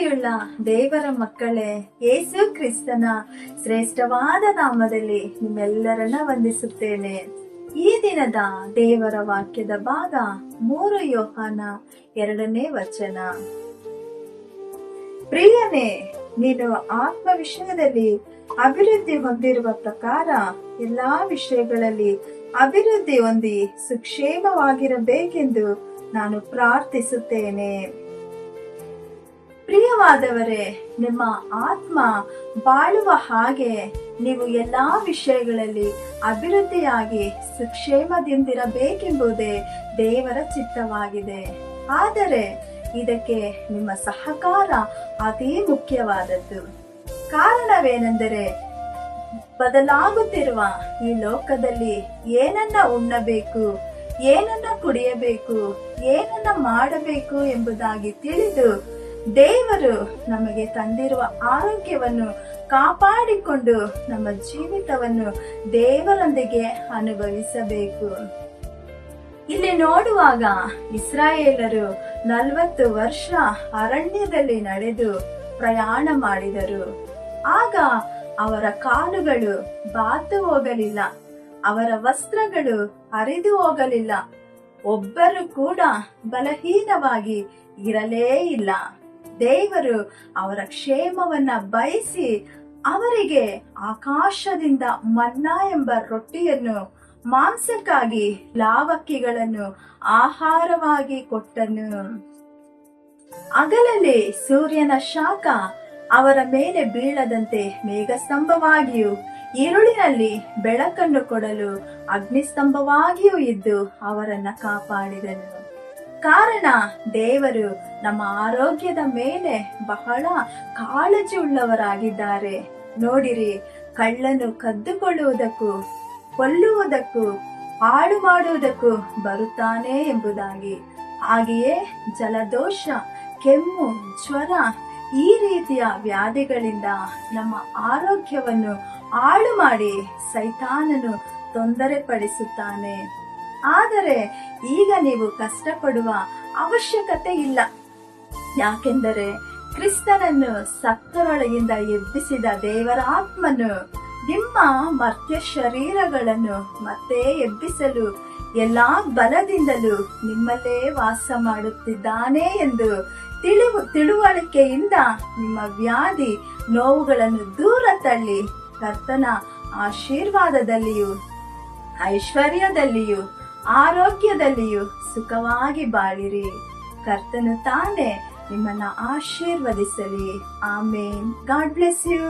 ಪ್ರೀತಿಯುಳ್ಳ ದೇವರ ಮಕ್ಕಳೇ, ಯೇಸು ಕ್ರಿಸ್ತನ ಶ್ರೇಷ್ಠವಾದ ನಾಮದಲ್ಲಿ ನಿಮ್ಮೆಲ್ಲರನ್ನ ವಂದಿಸುತ್ತೇನೆ. ಈ ದಿನದ ದೇವರ ವಾಕ್ಯದ ಭಾಗ 3 ಯೋಹಾನ 2ನೇ ವಚನ. ಪ್ರಿಯನೇ, ನೀನು ಆತ್ಮ ವಿಷಯದಲ್ಲಿ ಅಭಿವೃದ್ಧಿ ಹೊಂದಿರುವ ಪ್ರಕಾರ ಎಲ್ಲಾ ವಿಷಯಗಳಲ್ಲಿ ಅಭಿವೃದ್ಧಿ ಹೊಂದಿ ಸುಕ್ಷೇಮವಾಗಿರಬೇಕೆಂದು ನಾನು ಪ್ರಾರ್ಥಿಸುತ್ತೇನೆ. ಪ್ರಿಯವಾದವರೇ, ನಿಮ್ಮ ಆತ್ಮ ಬಾಳುವ ಹಾಗೆ ನೀವು ಎಲ್ಲಾ ವಿಷಯಗಳಲ್ಲಿ ಅಭಿವೃದ್ಧಿಯಾಗಿ ಸುಕ್ಷೇಮದಿಂದಿರಬೇಕೆಂಬುದೇ ದೇವರ ಚಿತ್ತವಾಗಿದೆ. ಆದರೆ ಇದಕ್ಕೆ ನಿಮ್ಮ ಸಹಕಾರ ಅತಿ ಮುಖ್ಯವಾದದ್ದು. ಕಾರಣವೇನೆಂದರೆ, ಬದಲಾಗುತ್ತಿರುವ ಈ ಲೋಕದಲ್ಲಿ ಏನನ್ನ ಉಣ್ಣಬೇಕು, ಏನನ್ನ ಕುಡಿಯಬೇಕು, ಏನನ್ನ ಮಾಡಬೇಕು ಎಂಬುದಾಗಿ ತಿಳಿದು ದೇವರು ನಮಗೆ ತಂದಿರುವ ಆರೋಗ್ಯವನ್ನು ಕಾಪಾಡಿಕೊಂಡು ನಮ್ಮ ಜೀವಿತವನ್ನು ದೇವರೊಂದಿಗೆ ಅನುಭವಿಸಬೇಕು. ಇಲ್ಲಿ ನೋಡುವಾಗ ಇಸ್ರಾಯೇಲರು 40 ವರ್ಷ ಅರಣ್ಯದಲ್ಲಿ ನಡೆದು ಪ್ರಯಾಣ ಮಾಡಿದರು. ಆಗ ಅವರ ಕಾಲುಗಳು ಬಾತು ಹೋಗಲಿಲ್ಲ, ಅವರ ವಸ್ತ್ರಗಳು ಹರಿದು ಹೋಗಲಿಲ್ಲ, ಒಬ್ಬರು ಕೂಡ ಬಲಹೀನವಾಗಿ ಇರಲೇ ಇಲ್ಲ. ದೇವರು ಅವರ ಕ್ಷೇಮವನ್ನ ಬಯಸಿ ಅವರಿಗೆ ಆಕಾಶದಿಂದ ಮನ್ನಾ ಎಂಬ ರೊಟ್ಟಿಯನ್ನು, ಮಾಂಸಕ್ಕಾಗಿ ಲಾವಕ್ಕಿಗಳನ್ನು ಆಹಾರವಾಗಿ ಕೊಟ್ಟನು. ಹಗಲಲ್ಲಿ ಸೂರ್ಯನ ಶಾಖ ಅವರ ಮೇಲೆ ಬೀಳದಂತೆ ಮೇಘಸ್ತಂಭವಾಗಿಯೂ, ഇരുಳಿನಲ್ಲಿ ಬೆಳಕನ್ನು ಕೊಡಲು ಅಗ್ನಿಸ್ತಂಭವಾಗಿಯೂ ಇದ್ದು ಅವರನ್ನ ಕಾಪಾಡಿದನು. ಕಾರಣ ದೇವರು ನಮ್ಮ ಆರೋಗ್ಯದ ಮೇಲೆ ಬಹಳ ಕಾಳಜಿ ಉಳ್ಳವರಾಗಿದ್ದಾರೆ. ನೋಡಿರಿ, ಕಳ್ಳನು ಕದ್ದುಕೊಳ್ಳುವುದಕ್ಕೂ ಕೊಲ್ಲುವುದಕ್ಕೂ ಹಾಳು ಮಾಡುವುದಕ್ಕೂ ಬರುತ್ತಾನೆ ಎಂಬುದಾಗಿ. ಹಾಗೆಯೇ ಜಲದೋಷ, ಕೆಮ್ಮು, ಜ್ವರ ಈ ರೀತಿಯ ವ್ಯಾಧಿಗಳಿಂದ ನಮ್ಮ ಆರೋಗ್ಯವನ್ನು ಹಾಳು ಮಾಡಿ ಸೈತಾನನು ತೊಂದರೆ ಪಡಿಸುತ್ತಾನೆ. ಆದರೆ ಈಗ ನೀವು ಕಷ್ಟಪಡುವ ಅವಶ್ಯಕತೆ ಇಲ್ಲ. ಯಾಕೆಂದರೆ ಕ್ರಿಸ್ತನನ್ನು ಸತ್ತರೊಳಗಿಂದ ಎಬ್ಬಿಸಿದ ದೇವರ ಆತ್ಮನು ನಿಮ್ಮ ಮರ್ತ್ಯ ಶರೀರಗಳನ್ನು ಮತ್ತೆ ಎಬ್ಬಿಸಲು ಎಲ್ಲಾ ಬಲದಿಂದಲೂ ನಿಮ್ಮಲ್ಲೇ ವಾಸ ಮಾಡುತ್ತಿದ್ದಾನೆ ಎಂದು ತಿಳುವಳಿಕೆಯಿಂದ ನಿಮ್ಮ ವ್ಯಾಧಿ ನೋವುಗಳನ್ನು ದೂರ ತಳ್ಳಿ ಕರ್ತನ ಆಶೀರ್ವಾದದಲ್ಲಿಯೂ ಐಶ್ವರ್ಯದಲ್ಲಿಯೂ ಆರೋಗ್ಯದಲ್ಲಿಯೂ ಸುಖವಾಗಿ ಬಾಳಿರಿ. ಕರ್ತನು ತಾನೇ ನಿಮ್ಮನ್ನ ಆಶೀರ್ವದಿಸಲಿ. ಆಮೇನ್. God bless you.